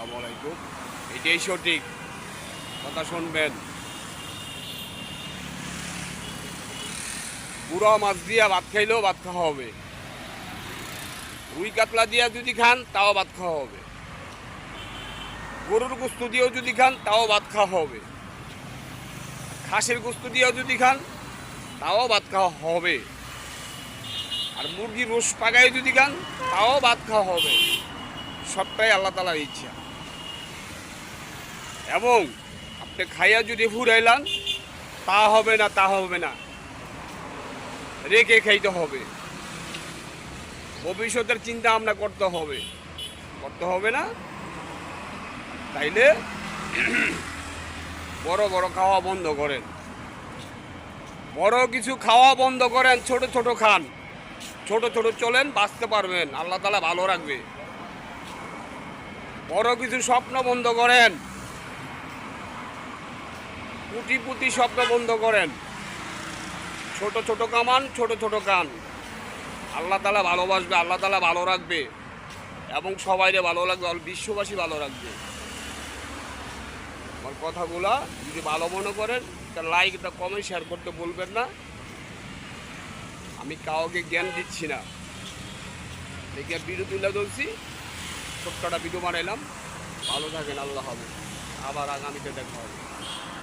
আসসালামু আলাইকুম। এটাই সঠিক কথা, শুনবেন। পুরা মাছ দিয়া ভাত খাইলেও ভাত খাওয়া হবে, রুই কাতলা দিয়া যদি খান তাও ভাত খাওয়া হবে, গরুর গোস্ত দিয়েও যদি খান তাও ভাত খাওয়া হবে, খাসির গোস্ত দিয়েও যদি খান তাও ভাত খাওয়া হবে, আর মুরগির রোস পাকায় যদি খান তাও ভাত খাওয়া হবে। সবটাই আল্লাহ তাআলার ইচ্ছা। এবং আপনি খাইয়া যদি ফুরাইলান তা হবে না, তা হবে না, রেখে খাইতে হবে। ভবিষ্যতের চিন্তা আমরা করতে হবে না। তাইলে বড় বড় খাওয়া বন্ধ করেন, বড় কিছু খাওয়া বন্ধ করেন, ছোট ছোট খান, ছোট ছোট চলেন, বাঁচতে পারবেন, আল্লাহ তাআলা ভালো রাখবে। বড় কিছু স্বপ্ন বন্ধ করেন, কোটিপতি স্বপ্ন বন্ধ করেন, ছোট ছোট কামান, ছোট ছোট কান। আল্লাহ তাআলা ভালোবাসবে, আল্লাহ তাআলা ভালো রাখবে, এবং সবাইরে ভালো লাগবে, বিশ্ববাসী ভালো রাখবে। আমার কথাগুলা যদি ভালো মনে করেন তা লাইক, তা কমেন্ট, শেয়ার করতে বলবেন না। আমি কাউকে জ্ঞান দিচ্ছি না, দেখে ভিডিও তুলে ধরছি, ছোট্টটা ভিডিও বানাইলাম। ভালো থাকেন, আল্লাহ হবে, আবার আগামীতে দেখা হবে।